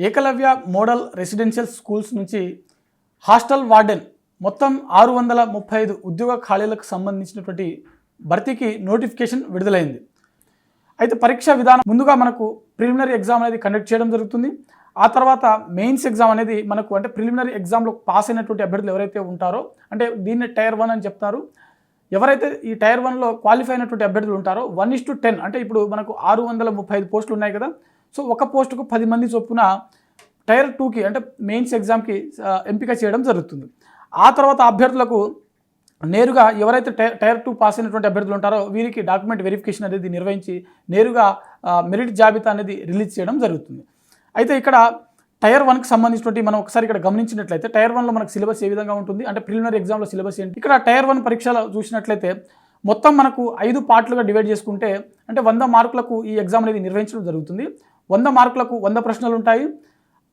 Eklavya model residential schools నుంచి hostel warden మొత్తం 635 ఉద్యోగ ఖాళీలకు సంబంధించినటువంటి భర్తీకి నోటిఫికేషన్ విడుదలైంది. అయితే పరీక్షా విధానం ముందుగా మనకు ప్రిలిమినరీ ఎగ్జామ్ అనేది కండక్ట్ చేయడం జరుగుతుంది. ఆ తర్వాత మెయిన్స్ ఎగ్జామ్ అనేది మనకు అంటే ప్రిలిమినరీ ఎగ్జామ్లో పాస్ అయినటువంటి అభ్యర్థులు ఎవరైతే ఉంటారో అంటే దీన్ని టైర్ 1 అని చెప్తారు. ఎవరైతే ఈ టైర్ 1లో క్వాలిఫై అయినటువంటి అభ్యర్థులు ఉంటారో 1:10 అంటే ఇప్పుడు మనకు 635 పోస్టులు ఉన్నాయి కదా. సో ఒక పోస్టుకు 10 మంది చొప్పున టైర్ 2కి అంటే మెయిన్స్ ఎగ్జామ్కి ఎంపిక చేయడం జరుగుతుంది. ఆ తర్వాత అభ్యర్థులకు నేరుగా ఎవరైతే టైర్ 2 పాస్ అయినటువంటి అభ్యర్థులు ఉంటారో వీరికి డాక్యుమెంట్ వెరిఫికేషన్ అనేది నిర్వహించి నేరుగా మెరిట్ జాబితా అనేది రిలీజ్ చేయడం జరుగుతుంది. అయితే ఇక్కడ టైర్ 1కి సంబంధించినటువంటి మనం ఒకసారి ఇక్కడ గమనించినట్లయితే టైర్ 1లో మనకు సిలబస్ ఏ విధంగా ఉంటుంది అంటే ప్రిలిమినరీ ఎగ్జామ్లో సిలబస్ ఏంటి. ఇక్కడ టైర్ 1 పరీక్షలో చూసినట్లయితే మొత్తం మనకు 5 పార్ట్లుగా డివైడ్ చేసుకుంటే అంటే 100 మార్కులకు ఈ ఎగ్జామ్ అనేది నిర్వహించడం జరుగుతుంది. 100 మార్కులకు 100 ప్రశ్నలు ఉంటాయి.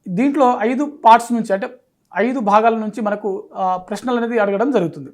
దీంట్లో 5 పార్ట్స్ నుంచి అంటే 5 భాగాల నుంచి మనకు ప్రశ్నలు అనేది అడగడం జరుగుతుంది.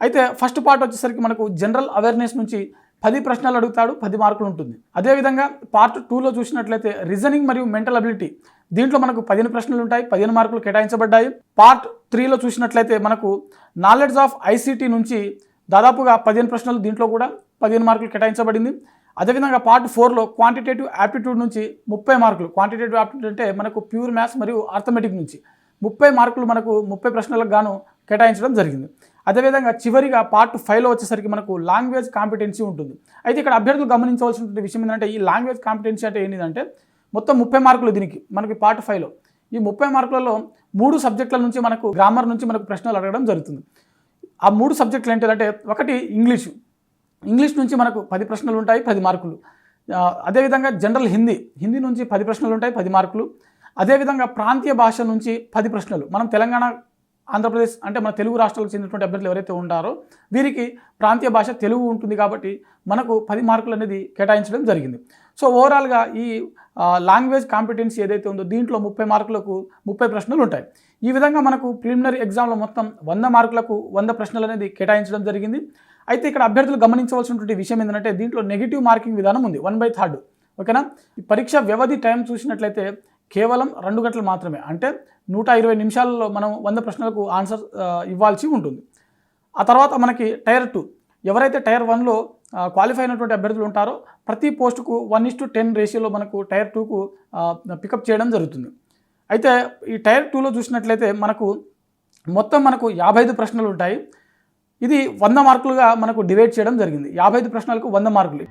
అయితే ఫస్ట్ పార్ట్ వచ్చేసరికి మనకు జనరల్ అవేర్నెస్ నుంచి 10 ప్రశ్నలు అడుగుతాడు, 10 మార్కులు ఉంటుంది. అదేవిధంగా పార్ట్ 2లో చూసినట్లయితే రీజనింగ్ మరియు మెంటల్ అబిలిటీ దీంట్లో మనకు 15 ప్రశ్నలు ఉంటాయి, 15 మార్కులు కేటాయించబడ్డాయి. పార్ట్ 3లో చూసినట్లయితే మనకు నాలెడ్జ్ ఆఫ్ ఐసీటీ నుంచి దాదాపుగా 15 ప్రశ్నలు దీంట్లో కూడా 15 మార్కులు కేటాయించబడింది. అదేవిధంగా పార్ట్ 4లో క్వాంటిటేటివ్ యాప్టిట్యూడ్ నుంచి 30 మార్కులు. క్వాంటిటేటివ్ యాప్టిట్యూడ్ అంటే మనకు ప్యూర్ మ్యాథ్స్ మరియు అర్థమెటిక్ నుంచి 30 మార్కులు మనకు 30 ప్రశ్నలకు గాను కేటాయించడం జరిగింది. అదేవిధంగా చివరిగా పార్ట్ 5లో వచ్చేసరికి మనకు లాంగ్వేజ్ కాంపిటెన్సీ ఉంటుంది. అయితే ఇక్కడ అభ్యర్థులు గమనించవలసిన విషయం ఏంటంటే ఈ లాంగ్వేజ్ కాంపిటెన్సీ అంటే ఏంటంటే మొత్తం 30 మార్కులు దీనికి మనకి పార్ట్ 5లో. ఈ 30 మార్కులలో 3 సబ్జెక్టుల నుంచి మనకు గ్రామర్ నుంచి మనకు ప్రశ్నలు అడగడం జరుగుతుంది. ఆ 3 సబ్జెక్టులు ఏంటంటే ఒకటి ఇంగ్లీష్ నుంచి మనకు 10 ప్రశ్నలు ఉంటాయి, 10 మార్కులు. అదేవిధంగా జనరల్ హిందీ నుంచి 10 ప్రశ్నలు ఉంటాయి, 10 మార్కులు. అదేవిధంగా ప్రాంతీయ భాష నుంచి 10 ప్రశ్నలు. మనం తెలంగాణ, ఆంధ్రప్రదేశ్ అంటే మన తెలుగు రాష్ట్రాలకు చెందినటువంటి అభ్యర్థులు ఎవరైతే ఉంటారో వీరికి ప్రాంతీయ భాష తెలుగు ఉంటుంది కాబట్టి మనకు 10 మార్కులు అనేది కేటాయించడం జరిగింది. సో ఓవరాల్గా ఈ లాంగ్వేజ్ కాంపిటెన్సీ ఏదైతే ఉందో దీంట్లో 30 మార్కులకు 30 ప్రశ్నలు ఉంటాయి. ఈ విధంగా మనకు ప్రిలిమినరీ ఎగ్జామ్లో మొత్తం 100 మార్కులకు 100 ప్రశ్నలు అనేది కేటాయించడం జరిగింది. అయితే ఇక్కడ అభ్యర్థులు గమనించవలసినటువంటి విషయం ఏంటంటే దీంట్లో నెగిటివ్ మార్కింగ్ విధానం ఉంది 1/3. ఓకేనా. ఈ పరీక్ష వ్యవధి టైం చూసినట్లయితే కేవలం 2 గంటలు మాత్రమే. అంటే 120 నిమిషాలలో మనం 100 ప్రశ్నలకు ఆన్సర్ ఇవ్వాల్సి ఉంటుంది. ఆ తర్వాత మనకి టైర్ 2 ఎవరైతే టైర్ 1లో క్వాలిఫై అయినటువంటి అభ్యర్థులు ఉంటారో ప్రతి పోస్టుకు 1:10 రేషియోలో మనకు టైర్ 2కు పికప్ చేయడం జరుగుతుంది. అయితే ఈ టైర్ 2లో చూసినట్లయితే మనకు మొత్తం మనకు 55 ప్రశ్నలు ఉంటాయి. ఇది 100 మార్కులుగా మనకు డివైడ్ చేయడం జరిగింది. 55 ప్రశ్నలకు 100 మార్కులు.